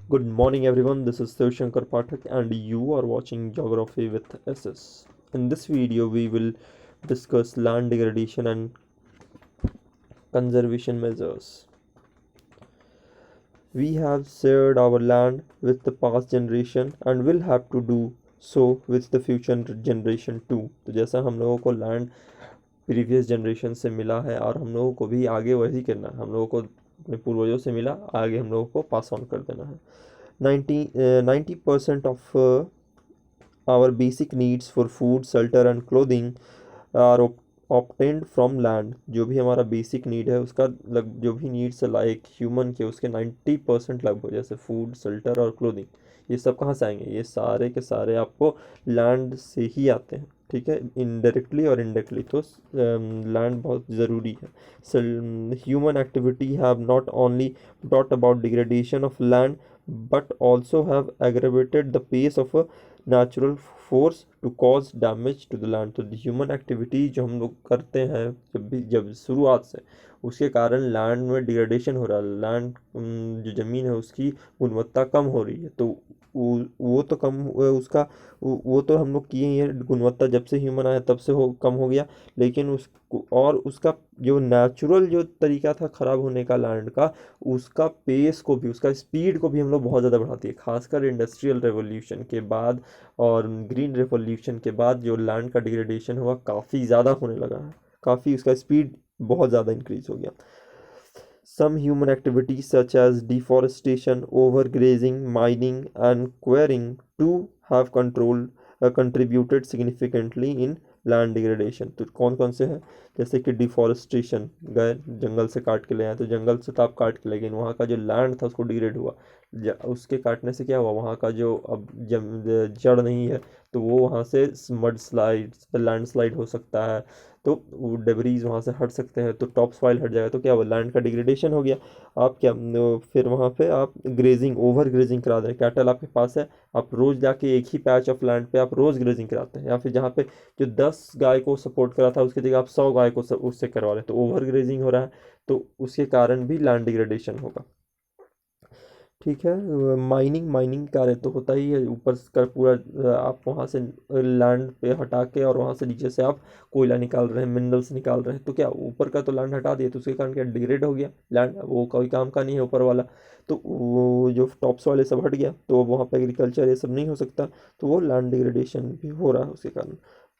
Good morning, everyone. This is Shankar Pathak, and you are watching Geography with SS. In this video, we will discuss land degradation and conservation measures. We have shared our land with the past generation and will have to do so with the future generation too. तो जैसा हम लोगों को land previous generation से मिला है और हम लोगों को भी आगे वही करना है, हम लोगों को अपने पूर्वजों से मिला, आगे हम लोगों को पास ऑन कर देना है. 90% of our basic needs for food, shelter and clothing are obtained from land. जो भी हमारा बेसिक नीड है उसका जो भी नीड्स है लाइक ह्यूमन के, उसके 90% लगभग, जैसे फूड, शेल्टर और क्लोथिंग, ये सब कहाँ से आएंगे? ये सारे के सारे आपको लैंड से ही आते हैं. ठीक है, इनडायरेक्टली और इनडायरेक्टली. तो लैंड बहुत ज़रूरी है. Human activity have not only brought about degradation of land but also have aggravated the pace of a natural force to cause damage to the land. तो ह्यूमन एक्टिविटी जो हम लोग करते हैं जब शुरुआत से, उसके कारण लैंड में डिग्रेडेशन हो रहा है. लैंड जो ज़मीन है उसकी गुणवत्ता कम हो रही है. तो वो तो कम उसका वो तो हम लोग किए ही है. गुणवत्ता जब से ह्यूमन आया तब से कम हो गया. लेकिन उसका जो नेचुरल जो तरीका था ख़राब होने का लैंड का, उसका पेस को भी, उसका स्पीड को भी हम लोग बहुत ज़्यादा बढ़ा दिए. खासकर इंडस्ट्रियल रेवोल्यूशन के बाद और ग्रीन रेवोल्यूशन के बाद जो लैंड का डिग्रेडेशन हुआ काफ़ी ज़्यादा होने लगा है. काफ़ी उसका स्पीड बहुत ज़्यादा इंक्रीज हो गया. Some human activities such as deforestation, overgrazing, mining and quarrying too have contributed significantly in land degradation. तो कौन कौन से हैं? जैसे कि डिफॉरेस्टेशन, गए जंगल से काट के ले आए, तो जंगल से तो आप काट के ले गए, वहाँ का जो लैंड था उसको डिग्रेड हुआ. उसके काटने से क्या हुआ? वहाँ का जो अब जड़ नहीं है, तो वो वहाँ से मड स्लाइड, लैंड स्लाइड हो सकता है. तो वो डेबरीज वहाँ से हट सकते हैं, तो टॉप सॉइल हट जाएगा, तो क्या हुआ? लैंड का डिग्रेडेशन हो गया. आप क्या फिर वहाँ पे आप ग्रेजिंग, ओवर ग्रेजिंग करा दे. कैटल आपके पास है, आप रोज़ जाके एक ही पैच ऑफ लैंड पे आप रोज़ ग्रेजिंग कराते हैं, या फिर जहाँ पे जो 10 गाय को सपोर्ट करा था उसकी जगह आप 100 गाय को उससे करवा रहे हैं, तो ओवर ग्रेजिंग हो रहा है. तो उसके कारण भी लैंड डिग्रेडेशन होगा. ठीक है. माइनिंग कार्य तो होता ही है. ऊपर का पूरा आप वहाँ से लैंड पे हटा के और वहाँ से नीचे से आप कोयला निकाल रहे हैं, मिनरल्स निकाल रहे हैं, तो क्या ऊपर का तो लैंड हटा दिए, तो उसके कारण क्या डिग्रेड हो गया लैंड? वो कोई काम का नहीं है ऊपर वाला. तो वो जो टॉप्स वाले सब हट गया, तो वहाँ पे एग्रीकल्चर ये सब नहीं हो सकता. तो वो लैंड डिग्रेडेशन भी हो रहा है उसके कारण.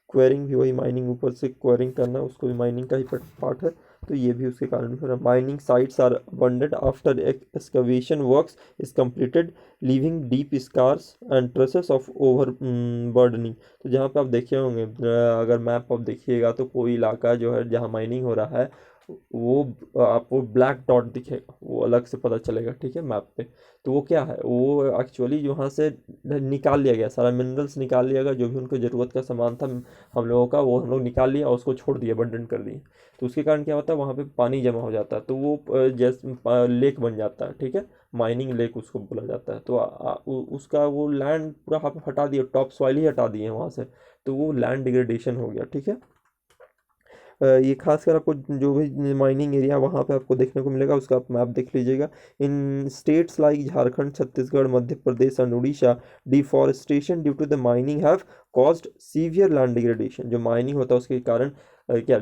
क्वेरिंग भी वही, माइनिंग ऊपर से क्वेरिंग करना, उसको भी माइनिंग का ही पार्ट है. तो ये भी उसके कारण भी हो रहा है. Mining sites are abandoned after excavation works is completed, leaving deep scars and traces of overburdening. तो जहाँ पे आप देखे होंगे, अगर मैप आप देखिएगा तो कोई इलाका जो है जहाँ माइनिंग हो रहा है, वो आपको ब्लैक डॉट दिखेगा, वो अलग से पता चलेगा. ठीक है, मैप पे. तो वो क्या है? वो एक्चुअली वहाँ से निकाल लिया गया, सारा मिनरल्स निकाल लिया गया, जो भी उनको ज़रूरत का सामान था हम लोगों का, वो हम लोग निकाल लिया और उसको छोड़ दिया, अबंडन कर दिए. तो उसके कारण क्या होता है? वहाँ पे पानी जमा हो जाता है, तो वो जैसे लेक बन जाता है. ठीक है, माइनिंग लेक उसको बोला जाता है. तो उसका वो लैंड पूरा आप हटा दिए, टॉप सॉइल ही हटा दिए वहाँ से, तो वो लैंड डिग्रेडेशन हो गया. ठीक है. ये खासकर आपको जो भी माइनिंग एरिया वहाँ पे आपको देखने को मिलेगा, उसका आप मैप देख लीजिएगा. In states like Jharkhand, Chhattisgarh, Madhya Pradesh and Orissa, deforestation due to the mining have caused severe land degradation. जो माइनिंग होता है उसके कारण क्या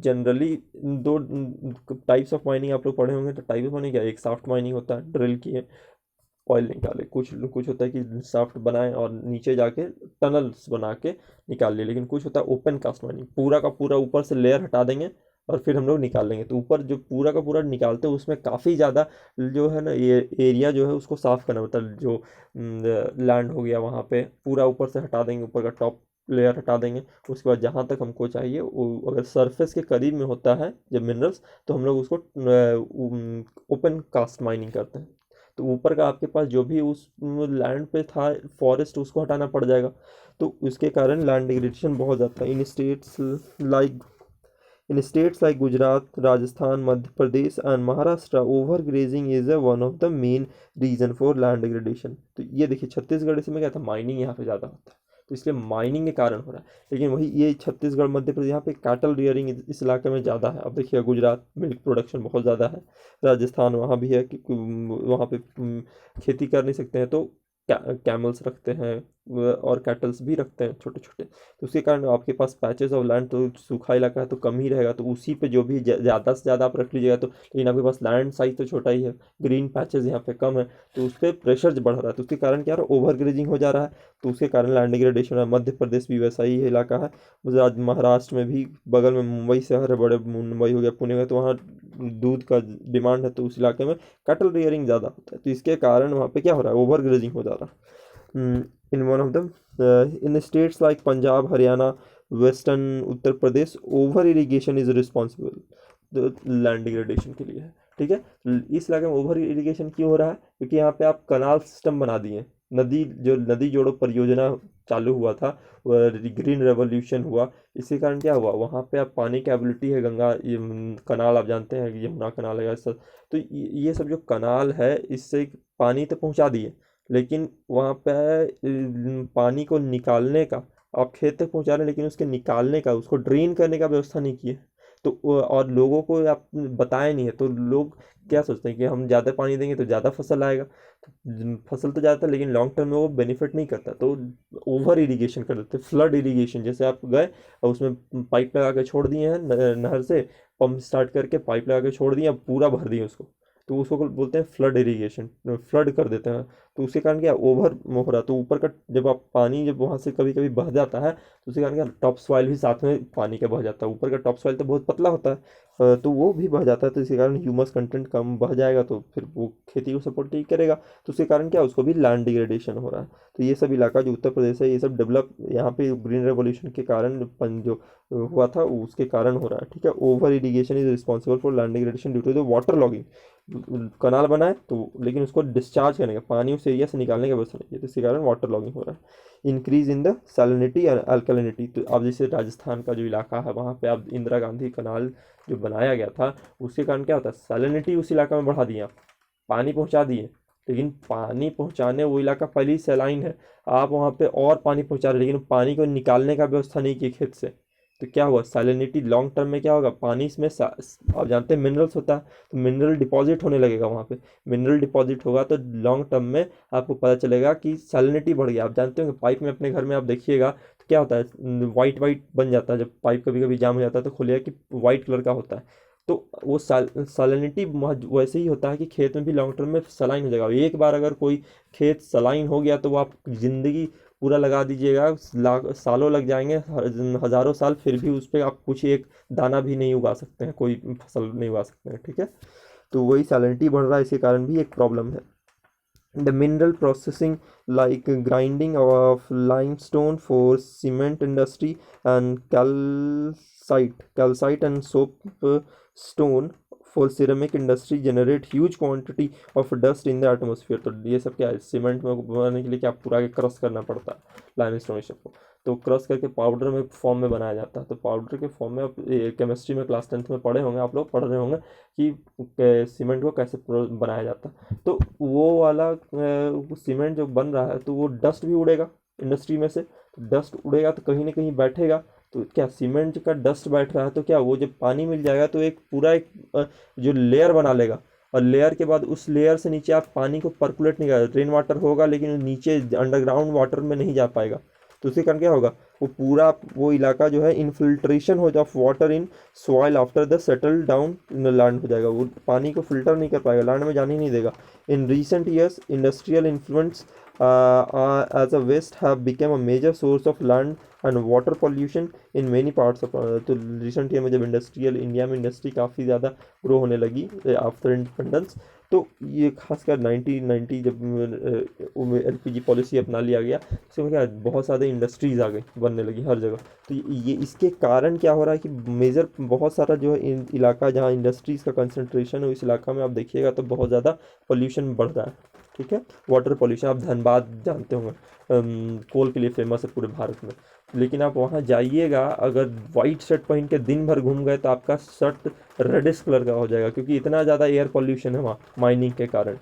जनरली दो टाइप्स ऑफ माइनिंग आप लोग पढ़े होंगे. तो टाइप ऑफ माइनिंग क्या? एक सॉफ्ट माइनिंग होता है, ड्रिल किए ऑयल निकाले. कुछ कुछ होता है कि शाफ्ट बनाए और नीचे जाके टनल्स बना के निकाल लिए. लेकिन कुछ होता है ओपन कास्ट माइनिंग, पूरा का पूरा ऊपर से लेयर हटा देंगे और फिर हम लोग निकाल लेंगे. तो ऊपर जो पूरा का पूरा निकालते हैं उसमें काफ़ी ज़्यादा जो है ना, ये एरिया जो है उसको साफ़ करना, मतलब जो लैंड हो गया वहाँ पे पूरा ऊपर से हटा देंगे, ऊपर का टॉप लेयर हटा देंगे. उसके बाद जहाँ तक हमको चाहिए वो अगर सरफेस के करीब में होता है जब मिनरल्स, तो हम लोग उसको ओपन कास्ट माइनिंग करते हैं. तो ऊपर का आपके पास जो भी उस लैंड पे था फॉरेस्ट, उसको हटाना पड़ जाएगा. तो उसके कारण लैंड डिग्रेडेशन बहुत ज़्यादा है. In states like Gujarat, Rajasthan, Madhya Pradesh and Maharashtra, over grazing is one of the main reason for land degradation. तो ये देखिए, छत्तीसगढ़ इसमें क्या था? माइनिंग यहाँ पे ज़्यादा होता है. तो इसलिए माइनिंग के कारण हो रहा है। लेकिन वही ये छत्तीसगढ़, मध्य प्रदेश, यहाँ पे कैटल रियरिंग इस इलाके में ज़्यादा है। अब देखिए गुजरात मिल्क प्रोडक्शन बहुत ज़्यादा है, राजस्थान वहाँ भी है कि वहाँ पे खेती कर नहीं सकते हैं, तो कैमल्स रखते हैं और कैटल्स भी रखते हैं छोटे छोटे। तो उसके कारण आपके पास पैचेस ऑफ लैंड, तो सूखा इलाका है तो कम ही रहेगा, तो उसी पे जो भी ज़्यादा से ज़्यादा आप रख लीजिएगा तो, लेकिन आपके पास लैंड साइज तो छोटा ही है, ग्रीन पैचेस यहाँ पे कम है, तो उस पर प्रेशर बढ़ रहा है, तो उसके कारण क्या हो रहा है, ओवर ग्रेजिंग हो जा रहा है, तो उसके कारण लैंड डिग्रेडेशन है। मध्य प्रदेश भी वैसा ही इलाका है, गुजरात, महाराष्ट्र में भी बगल में मुंबई शहर है, बड़े मुंबई हो गया, पुणे हो गया, तो वहाँ दूध का डिमांड है, तो उस इलाके में कैटल रियरिंग ज़्यादा होता है, तो इसके कारण वहाँ पे क्या हो रहा है, ओवर ग्रेजिंग हो जा रहा है। in one of them in states like Punjab, Haryana, Western Uttar Pradesh, over irrigation is responsible land degradation के लिए है। ठीक है, इस इलाके में ओवर इरिगेशन क्यों हो रहा है, क्योंकि यहाँ पे आप कनाल सिस्टम बना दिए, नदी जोड़ो परियोजना चालू हुआ था, ग्रीन रेवोल्यूशन हुआ, इसी कारण क्या हुआ, वहाँ पे आप पानी की एबिलिटी है, गंगा कनाल आप जानते हैं, यमुना कनाल है सब, तो ये सब जो कनाल है इससे पानी तो पहुँचा दिए, लेकिन वहाँ पे पानी को निकालने का, आप खेत तक पहुँचा रहे हैं लेकिन उसके निकालने का, उसको ड्रेन करने का व्यवस्था नहीं किए, तो और लोगों को आप बताया नहीं है, तो लोग क्या सोचते हैं कि हम ज़्यादा पानी देंगे तो ज़्यादा फसल आएगा, तो फसल तो ज़्यादा, लेकिन लॉन्ग टर्म में वो बेनिफिट नहीं करता, तो ओवर इरिगेशन कर देते, फ्लड इरिगेशन, जैसे आप गए और उसमें पाइप लगा के छोड़ दिए हैं, नहर से पंप स्टार्ट करके पाइप लगा के छोड़ दिए, अब पूरा भर दिए उसको, तो उसको बोलते हैं फ्लड इरिगेशन, फ्लड कर देते हैं, तो उसके कारण क्या ओवर हो रहा, तो ऊपर का जब आप पानी जब वहाँ से कभी कभी बह जाता है, तो उसके कारण क्या टॉप सॉइल भी साथ में पानी का बह जाता है, ऊपर का टॉप सॉइल तो बहुत पतला होता है, तो वो भी बह जाता है, तो इसके कारण ह्यूमस कंटेंट कम बह जाएगा, तो फिर वो खेती को सपोर्ट नहीं करेगा, तो उसके कारण क्या उसको भी लैंड डिग्रेडेशन हो रहा है। तो ये सब इलाका जो उत्तर प्रदेश है, ये सब डेवलप यहाँ पे ग्रीन रेवोल्यूशन के कारण जो हुआ था उसके कारण हो रहा है। ठीक है, over irrigation is responsible for land degradation due to the water logging, canal बनाए तो लेकिन उसको डिस्चार्ज करने का, पानी उस एरिया से निकालने का व्यवस्था नहीं है, तो इसके कारण वाटर लॉगिंग हो रहा है। Increase in the salinity and alkalinity, तो अब जैसे राजस्थान का जो इलाका है वहाँ पे अब इंदिरा गांधी कनाल जो बनाया गया था, उसके कारण क्या होता है, सैलिनिटी उस इलाका में बढ़ा दिया, पानी पहुँचा दिए, लेकिन पानी पहुँचाने वो इलाका पहले ही सैलाइन है, आप वहाँ पे और पानी पहुँचा रहे, लेकिन पानी को निकालने का व्यवस्था नहीं की खेत से, तो क्या हुआ, सैलिनिटी लॉन्ग टर्म में क्या होगा, पानी इसमें आप जानते हैं मिनरल्स होता है, तो मिनरल डिपॉजिट होने लगेगा वहाँ पे, मिनरल डिपॉजिट होगा तो लॉन्ग टर्म में आपको पता चलेगा कि सैलिनिटी बढ़ गया। आप जानते हो कि पाइप में अपने घर में आप देखिएगा तो क्या होता है, वाइट वाइट बन जाता है, जब पाइप कभी कभी जाम हो जाता है तो खोलिएगा कि वाइट कलर का होता है, तो वो सैलिनिटी वैसे ही होता है कि खेत में भी लॉन्ग टर्म में सलाइन हो जाएगा। एक बार अगर कोई खेत सलाइन हो गया तो वो आप जिंदगी पूरा लगा दीजिएगा, सालों लग जाएंगे, हज़ारों साल, फिर भी उस पर आप कुछ एक दाना भी नहीं उगा सकते हैं, कोई फसल नहीं उगा सकते हैं। ठीक है, तो वही सैलिनिटी बढ़ रहा है, इसके कारण भी एक प्रॉब्लम है। The mineral processing like grinding of limestone for cement industry and calcite and soap stone for ceramic industry generate huge quantity of dust in the atmosphere। तो ये सब क्या है, सीमेंट में बनाने के लिए क्या पूरा क्रश करना पड़ता है लाइमस्टोन को, तो क्रश करके पाउडर में फॉर्म में बनाया जाता है, तो पाउडर के फॉर्म में आप केमिस्ट्री में क्लास 10th में पढ़े होंगे, आप लोग पढ़ रहे होंगे कि सीमेंट को कैसे बनाया जाता है, तो वो वाला सीमेंट जो बन रहा है तो वो डस्ट भी उड़ेगा इंडस्ट्री में से, तो डस्ट उड़ेगा तो कहीं ना कहीं बैठेगा, तो क्या सीमेंट का डस्ट बैठ रहा है, तो क्या वो जब पानी मिल जाएगा तो एक पूरा एक जो लेयर बना लेगा, और लेयर के बाद उस लेयर से नीचे आप पानी को पर्कुलेट नहीं कर, रेन वाटर होगा लेकिन नीचे अंडरग्राउंड वाटर में नहीं जा पाएगा, तो उसके कारण क्या होगा, वो पूरा वो इलाका जो है इनफिल्ट्रेशन हो जाए water in soil after the settle down in land हो जाएगा, वो पानी को फिल्टर नहीं कर पाएगा, लैंड में जाने ही नहीं देगा। In recent years industrial influence as a waste have become a major source of land and water pollution in many parts of तो रिसेंट ईयर में जब इंडस्ट्रियल इंडिया में इंडस्ट्री काफ़ी ज़्यादा ग्रो होने लगी आफ्टर इंडिपेंडेंस, तो ये खासकर 1990 जब एलपीजी पॉलिसी अपना लिया गया, इसमें क्या बहुत सारे इंडस्ट्रीज़ आ गई बनने लगी हर जगह, तो ये इसके कारण क्या हो रहा है कि मेजर बहुत सारा जो है इलाका जहाँ इंडस्ट्रीज़ का कंसंट्रेशन है उस इलाका में आप देखिएगा तो बहुत ज़्यादा पोल्यूशन बढ़ रहा है। ठीक है, वाटर पॉल्यूशन, आप धनबाद जानते होंगे, कोल के लिए फेमस है पूरे भारत में, लेकिन आप वहाँ जाइएगा अगर वाइट शर्ट पहन के दिन भर घूम गए तो आपका शर्ट रेडिश कलर का हो जाएगा, क्योंकि इतना ज़्यादा एयर पॉल्यूशन है वहाँ माइनिंग के कारण,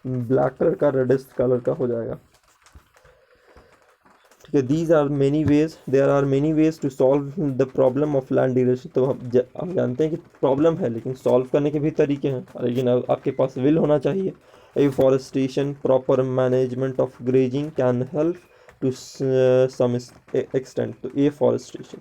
ब्लैक कलर का रेडिश कलर का हो जाएगा। ठीक है, these are many ways, there are many ways to solve the problem of land degradation. तो हम जानते हैं कि प्रॉब्लम है, लेकिन सॉल्व करने के भी तरीके हैं, लेकिन आपके पास विल होना चाहिए। Afforestation, proper management of grazing can help to some extent. तो एफॉरेस्टेशन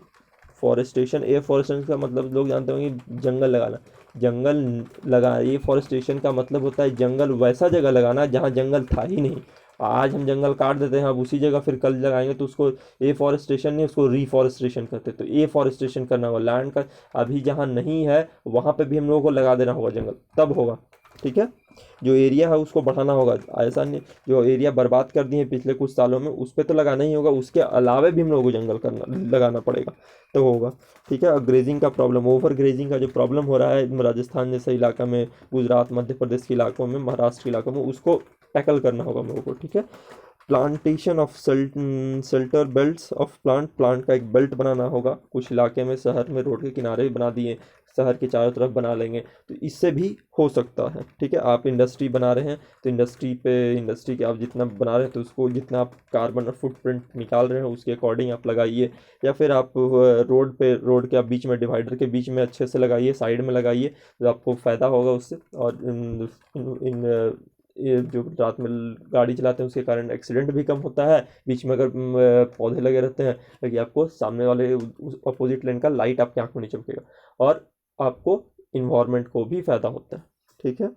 का मतलब लोग जानते होंगे जंगल लगाना। जंगल लगा, एफॉरेस्टेशन का मतलब होता है जंगल वैसा जगह लगाना जहाँ जंगल था ही नहीं। आज हम जंगल काट देते हैं, अब उसी जगह फिर कल लगाएंगे तो उसको एफॉरेस्टेशन नहीं, उसको रिफॉरेस्टेशन करते हैं। तो एफॉरेस्टेशन करना होगा लैंड का, अभी जहाँ नहीं है वहाँ पे भी हम लोगों को लगा देना होगा जंगल, तब होगा। ठीक है, जो एरिया है उसको बढ़ाना होगा, ऐसा नहीं जो एरिया बर्बाद कर दिए पिछले कुछ सालों में उस पर तो लगाना ही होगा, उसके अलावा भी हम लोगों को जंगल करना लगाना पड़ेगा तो होगा। ठीक है, ग्रेजिंग का प्रॉब्लम, ओवर ग्रेजिंग का जो प्रॉब्लम हो रहा है राजस्थान जैसे इलाका में, गुजरात मध्य प्रदेश के इलाकों में, महाराष्ट्र के इलाकों में, उसको टैकल करना होगा हम लोगों को। ठीक है, plantation of shelter belts of plant का एक बेल्ट बनाना होगा। कुछ इलाके में शहर में रोड के किनारे बना दिए, शहर के चारों तरफ बना लेंगे, तो इससे भी हो सकता है। ठीक है, आप इंडस्ट्री बना रहे हैं तो इंडस्ट्री के आप जितना बना रहे हैं तो उसको जितना आप कार्बन फुटप्रिंट निकाल रहे हैं उसके अकॉर्डिंग आप लगाइए, या फिर आप रोड के आप बीच में डिवाइडर के बीच में अच्छे से लगाइए, साइड में लगाइए, तो आपको फ़ायदा होगा उससे। और ये जो रात में गाड़ी चलाते हैं उसके कारण एक्सीडेंट भी कम होता है। बीच में अगर पौधे लगे रहते हैं ताकि आपको सामने वाले अपोजिट लेन का लाइट आपकी आंख में नहीं चमकेगा, और आपको इन्वायरमेंट को भी फायदा होता है। ठीक है,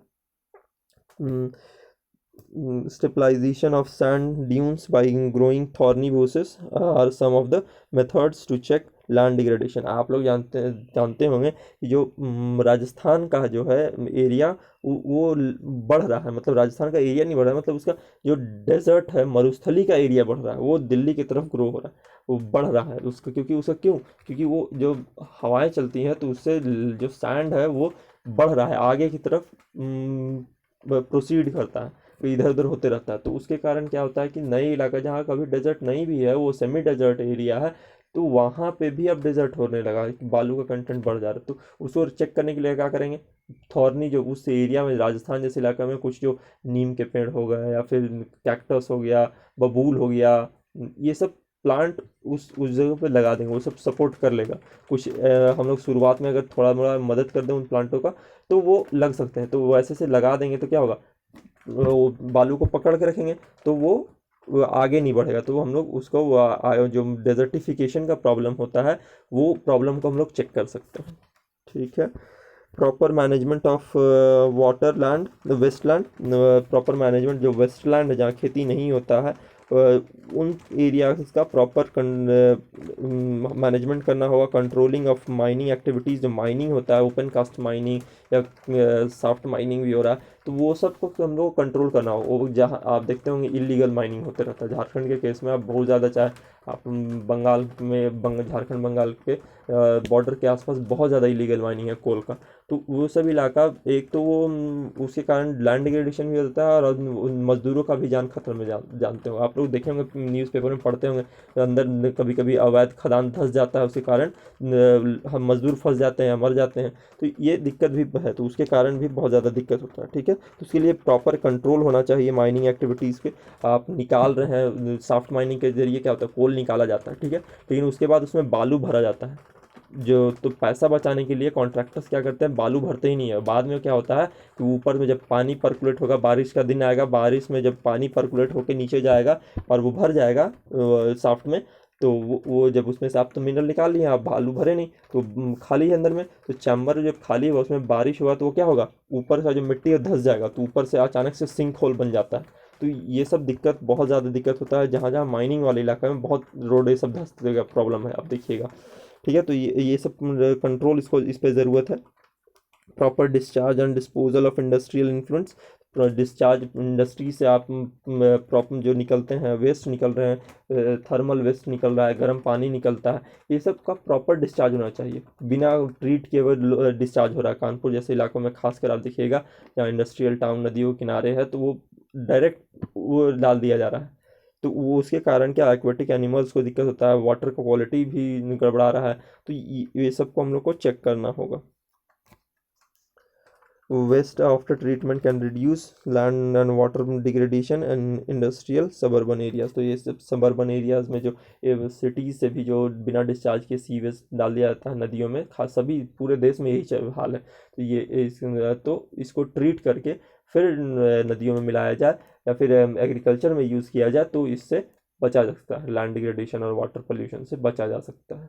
stabilization of sand dunes by growing thorny bushes are some of the methods to check land degradation. आप लोग जानते होंगे कि जो राजस्थान का जो है एरिया वो बढ़ रहा है, मतलब राजस्थान का एरिया नहीं बढ़ रहा है, मतलब उसका जो डेजर्ट है, मरुस्थली का एरिया बढ़ रहा है, वो दिल्ली की तरफ ग्रो हो रहा है, वो बढ़ रहा है उसका, क्योंकि वो जो हवाएं चलती हैं तो उससे जो सैंड है वो बढ़ रहा है, आगे की तरफ प्रोसीड करता है, इधर उधर होते रहता है। तो उसके कारण क्या होता है कि नए इलाका जहाँ कभी डेजर्ट नहीं भी है, वो सेमी डेजर्ट एरिया है, तो वहाँ पे भी अब डेजर्ट होने लगा है, बालू का कंटेंट बढ़ जा रहा है। तो उसको चेक करने के लिए क्या करेंगे, थॉर्नी जो उस एरिया में, राजस्थान जैसे इलाका में कुछ जो नीम के पेड़ हो गए, या फिर कैक्टस हो गया, बबूल हो गया, ये सब प्लांट उस जगह पे लगा देंगे, वो सब सपोर्ट कर लेगा। कुछ हम लोग शुरुआत में अगर थोड़ा मोड़ा मदद कर दें उन प्लांटों का तो वो लग सकते हैं, तो वो ऐसे से लगा देंगे तो क्या होगा, वो बालू को पकड़ के रखेंगे तो वो आगे नहीं बढ़ेगा। तो हम लोग उसको जो डेजर्टिफिकेशन का प्रॉब्लम होता है वो प्रॉब्लम को हम लोग चेक कर सकते हैं। ठीक है, proper management of water land, waste land, proper management जो वेस्ट लैंड है जहाँ खेती नहीं होता है, उन एरियाज का प्रॉपर मैनेजमेंट करना होगा। कंट्रोलिंग ऑफ माइनिंग एक्टिविटीज़, जो माइनिंग होता है, ओपन कास्ट माइनिंग या सॉफ्ट माइनिंग भी हो रहा है, तो वो सब को हम लोग को कंट्रोल करना होगा। वो जहाँ आप देखते होंगे इलीगल माइनिंग होते रहता है, झारखंड के केस में आप बहुत ज़्यादा, चाहे आप बंगाल में झारखंड बंगाल के बॉर्डर के आसपास बहुत ज़्यादा इलीगल माइनिंग है कोल का, तो वो सब इलाका, एक तो वो उसके कारण लैंड डिग्रेडेशन भी होता है, और उन मजदूरों का भी जान खतरे में जानते हो आप लोग, देखे होंगे न्यूज़पेपर में पढ़ते होंगे, अंदर कभी कभी अवैध खदान धंस जाता है, उसके कारण हम मजदूर फंस जाते हैं, मर जाते हैं, तो ये दिक्कत भी है, तो उसके कारण भी बहुत ज़्यादा दिक्कत होता है। ठीक है, तो उसके लिए प्रॉपर कंट्रोल होना चाहिए माइनिंग एक्टिविटीज़ पे। आप निकाल रहे हैं, सॉफ्ट माइनिंग के जरिए क्या होता है, कोल निकाला जाता है, ठीक है, लेकिन उसके बाद उसमें बालू भरा जाता है, जो तो पैसा बचाने के लिए कॉन्ट्रैक्टर्स क्या करते हैं, बालू भरते ही नहीं है। बाद में क्या होता है कि ऊपर में जब पानी पर्कुलेट होगा, बारिश का दिन आएगा, बारिश में जब पानी पर्कुलेट होकर नीचे जाएगा और वो भर जाएगा सॉफ्ट में, तो वो जब उसमें से आप तो मिनरल निकाल लिए, आप बालू भरे नहीं, तो खाली है अंदर में, तो चैम्बर जब खाली होगा उसमें बारिश होगा तो वो क्या होगा, ऊपर का जो मिट्टी है धंस जाएगा, तो ऊपर से अचानक से सिंक होल बन जाता है। तो ये सब दिक्कत, बहुत ज़्यादा दिक्कत होता है जहाँ जहाँ माइनिंग वाले इलाका में बहुत रोड ये सब धंसने का प्रॉब्लम है, आप देखिएगा। ठीक है, तो ये सब कंट्रोल इसको इस पे ज़रूरत है। Proper discharge and disposal of industrial influence, discharge industry से आप प्रॉपर जो निकलते हैं, वेस्ट निकल रहे हैं, थर्मल वेस्ट निकल रहा है, गर्म पानी निकलता है, ये सब का प्रॉपर डिस्चार्ज होना चाहिए, बिना ट्रीट किए हुए डिस्चार्ज हो रहा है। कानपुर जैसे इलाकों में खासकर आप देखिएगा जहाँ इंडस्ट्रियल टाउन नदियों के किनारे है, तो वो डायरेक्ट वो डाल दिया जा रहा है, तो वो उसके कारण क्या एक्वेटिक एनिमल्स को दिक्कत होता है, वाटर का क्वालिटी भी गड़बड़ा रहा है, तो ये सबको हम लोग को चेक करना होगा। Waste after treatment can reduce land and water degradation and industrial suburban areas. तो ये सब सबर्बन एरियाज में जो सिटीज़ से भी जो बिना डिस्चार्ज के सीवेज डाल दिया जाता है नदियों में, खास सभी पूरे देश में यही हाल है। तो तो इसको ट्रीट करके फिर नदियों में मिलाया जाए या फिर एग्रीकल्चर में यूज़ किया जाए तो इससे बचा जा सकता है, लैंड डिग्रेडेशन और वाटर पोल्यूशन से बचा जा सकता है।